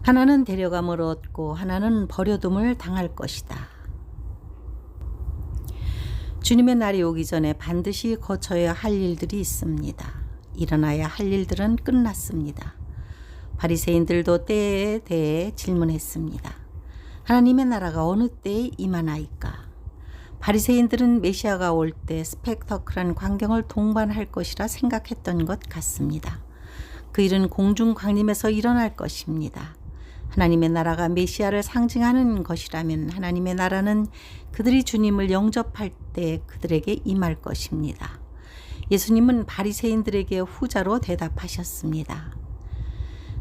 하나는 데려감을 얻고 하나는 버려둠을 당할 것이다. 주님의 날이 오기 전에 반드시 거쳐야 할 일들이 있습니다. 일어나야 할 일들은 끝났습니다. 바리새인들도 때에 대해 질문했습니다. 하나님의 나라가 어느 때에 임하나이까? 바리새인들은 메시아가 올 때 스펙터클한 광경을 동반할 것이라 생각했던 것 같습니다. 그 일은 공중 광림에서 일어날 것입니다. 하나님의 나라가 메시아를 상징하는 것이라면 하나님의 나라는 그들이 주님을 영접할 때 그들에게 임할 것입니다. 예수님은 바리새인들에게 후자로 대답하셨습니다.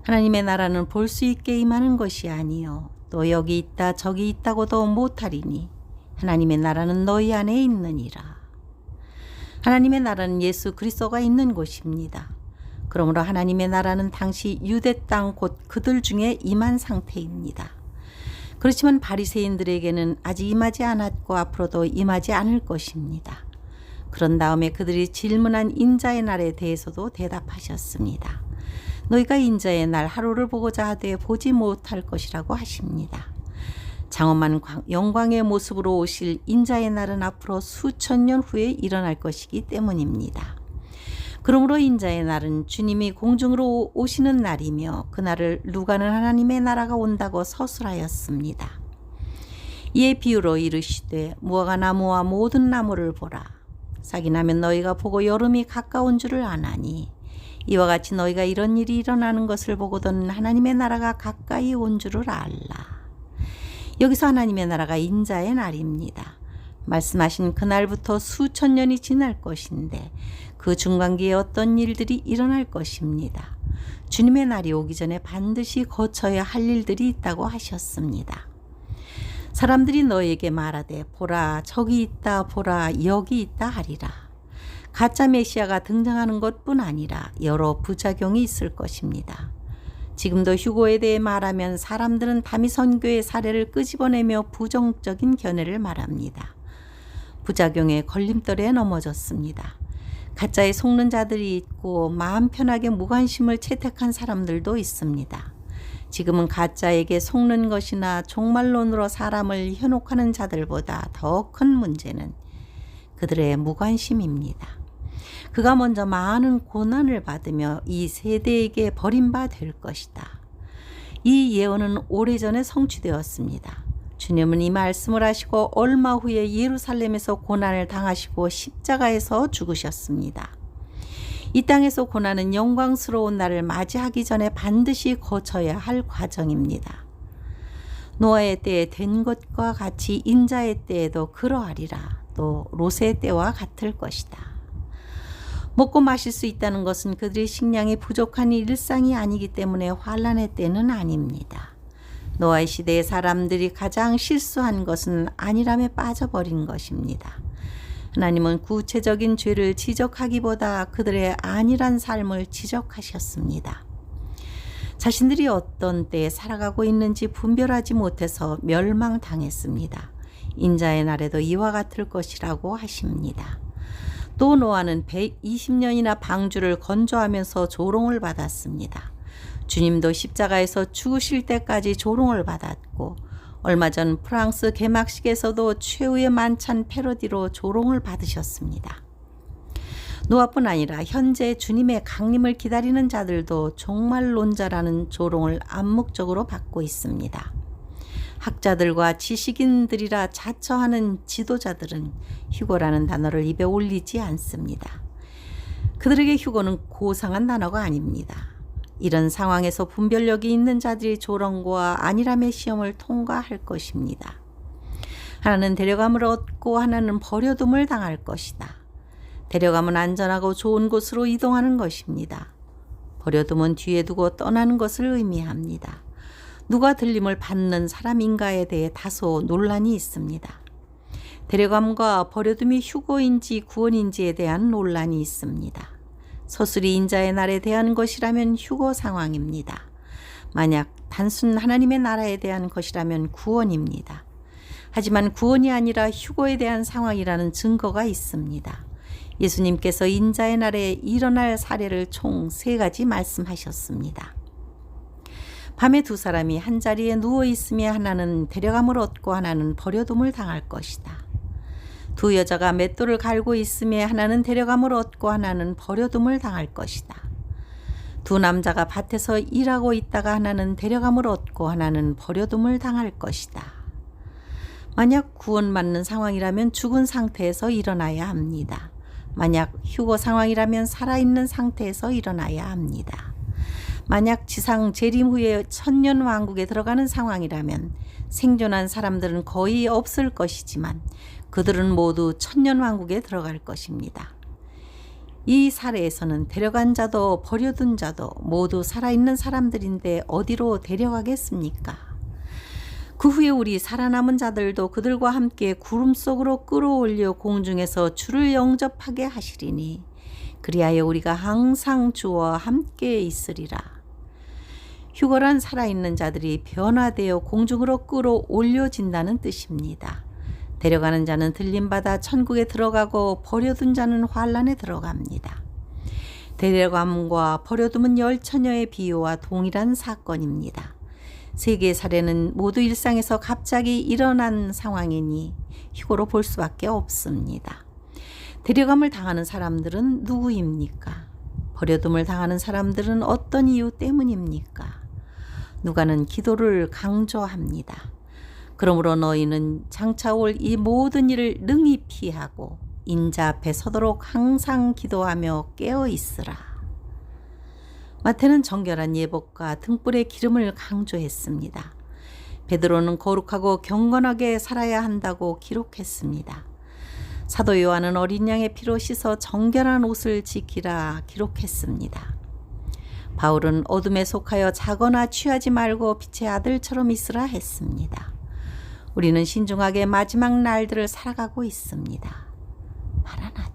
하나님의 나라는 볼 수 있게 임하는 것이 아니요 또 여기 있다 저기 있다고도 못하리니 하나님의 나라는 너희 안에 있느니라. 하나님의 나라는 예수 그리스도가 있는 곳입니다. 그러므로 하나님의 나라는 당시 유대 땅 곧 그들 중에 임한 상태입니다. 그렇지만 바리새인들에게는 아직 임하지 않았고 앞으로도 임하지 않을 것입니다. 그런 다음에 그들이 질문한 인자의 날에 대해서도 대답하셨습니다. 너희가 인자의 날 하루를 보고자 하되 보지 못할 것이라고 하십니다. 장엄한 영광의 모습으로 오실 인자의 날은 앞으로 수천 년 후에 일어날 것이기 때문입니다. 그러므로 인자의 날은 주님이 공중으로 오시는 날이며 그날을 누가는 하나님의 나라가 온다고 서술하였습니다. 이에 비유로 이르시되 무화과 나무와 모든 나무를 보라. 싹이 나면 너희가 보고 여름이 가까운 줄을 아나니 이와 같이 너희가 이런 일이 일어나는 것을 보고는 하나님의 나라가 가까이 온 줄을 알라. 여기서 하나님의 나라가 인자의 날입니다. 말씀하신 그날부터 수천 년이 지날 것인데 그 중간기에 어떤 일들이 일어날 것입니다. 주님의 날이 오기 전에 반드시 거쳐야 할 일들이 있다고 하셨습니다. 사람들이 너에게 말하되 보라 저기 있다 보라 여기 있다 하리라. 가짜 메시아가 등장하는 것뿐 아니라 여러 부작용이 있을 것입니다. 지금도 휴거에 대해 말하면 사람들은 다미 선교의 사례를 끄집어내며 부정적인 견해를 말합니다. 부작용의 걸림돌에 넘어졌습니다. 가짜에 속는 자들이 있고 마음 편하게 무관심을 채택한 사람들도 있습니다. 지금은 가짜에게 속는 것이나 종말론으로 사람을 현혹하는 자들보다 더 큰 문제는 그들의 무관심입니다. 그가 먼저 많은 고난을 받으며 이 세대에게 버림받을 것이다. 이 예언은 오래전에 성취되었습니다. 주님은 이 말씀을 하시고 얼마 후에 예루살렘에서 고난을 당하시고 십자가에서 죽으셨습니다. 이 땅에서 고난은 영광스러운 날을 맞이하기 전에 반드시 거쳐야 할 과정입니다. 노아의 때에 된 것과 같이 인자의 때에도 그러하리라. 또 롯의 때와 같을 것이다. 먹고 마실 수 있다는 것은 그들의 식량이 부족한 일상이 아니기 때문에 환난의 때는 아닙니다. 노아의 시대의 사람들이 가장 실수한 것은 안일함에 빠져버린 것입니다. 하나님은 구체적인 죄를 지적하기보다 그들의 안일한 삶을 지적하셨습니다. 자신들이 어떤 때에 살아가고 있는지 분별하지 못해서 멸망당했습니다. 인자의 날에도 이와 같을 것이라고 하십니다. 또 노아는 120년이나 방주를 건조하면서 조롱을 받았습니다. 주님도 십자가에서 죽으실 때까지 조롱을 받았고 얼마 전 프랑스 개막식에서도 최후의 만찬 패러디로 조롱을 받으셨습니다. 노아뿐 아니라 현재 주님의 강림을 기다리는 자들도 종말론자라는 조롱을 암묵적으로 받고 있습니다. 학자들과 지식인들이라 자처하는 지도자들은 휴거라는 단어를 입에 올리지 않습니다. 그들에게 휴거는 고상한 단어가 아닙니다. 이런 상황에서 분별력이 있는 자들이 조롱과 안일함의 시험을 통과할 것입니다. 하나는 데려감을 얻고 하나는 버려둠을 당할 것이다. 데려감은 안전하고 좋은 곳으로 이동하는 것입니다. 버려둠은 뒤에 두고 떠나는 것을 의미합니다. 누가 들림을 받는 사람인가에 대해 다소 논란이 있습니다. 데려감과 버려둠이 휴거인지 구원인지에 대한 논란이 있습니다. 서술이 인자의 날에 대한 것이라면 휴거 상황입니다. 만약 단순 하나님의 나라에 대한 것이라면 구원입니다. 하지만 구원이 아니라 휴거에 대한 상황이라는 증거가 있습니다. 예수님께서 인자의 날에 일어날 사례를 총 3가지 말씀하셨습니다. 밤에 두 사람이 한 자리에 누워 있으며 하나는 데려감을 얻고 하나는 버려둠을 당할 것이다. 두 여자가 맷돌을 갈고 있으며 하나는 데려감을 얻고 하나는 버려둠을 당할 것이다. 두 남자가 밭에서 일하고 있다가 하나는 데려감을 얻고 하나는 버려둠을 당할 것이다. 만약 구원받는 상황이라면 죽은 상태에서 일어나야 합니다. 만약 휴거 상황이라면 살아있는 상태에서 일어나야 합니다. 만약 지상 재림 후에 천년 왕국에 들어가는 상황이라면 생존한 사람들은 거의 없을 것이지만 그들은 모두 천년 왕국에 들어갈 것입니다. 이 사례에서는 데려간 자도 버려둔 자도 모두 살아있는 사람들인데 어디로 데려가겠습니까? 그 후에 우리 살아남은 자들도 그들과 함께 구름 속으로 끌어올려 공중에서 주를 영접하게 하시리니 그리하여 우리가 항상 주와 함께 있으리라. 휴거란 살아있는 자들이 변화되어 공중으로 끌어올려진다는 뜻입니다. 데려가는 자는 들림받아 천국에 들어가고 버려둔 자는 환란에 들어갑니다. 데려감과 버려둠은 열처녀의 비유와 동일한 사건입니다. 세 개의 사례는 모두 일상에서 갑자기 일어난 상황이니 휴거로 볼 수밖에 없습니다. 데려감을 당하는 사람들은 누구입니까? 버려둠을 당하는 사람들은 어떤 이유 때문입니까? 누가는 기도를 강조합니다. 그러므로 너희는 장차 올 이 모든 일을 능히 피하고 인자 앞에 서도록 항상 기도하며 깨어 있으라. 마태는 정결한 예복과 등불의 기름을 강조했습니다. 베드로는 거룩하고 경건하게 살아야 한다고 기록했습니다. 사도 요한은 어린 양의 피로 씻어 정결한 옷을 지키라 기록했습니다. 바울은 어둠에 속하여 자거나 취하지 말고 빛의 아들처럼 있으라 했습니다. 우리는 신중하게 마지막 날들을 살아가고 있습니다. 마라나타.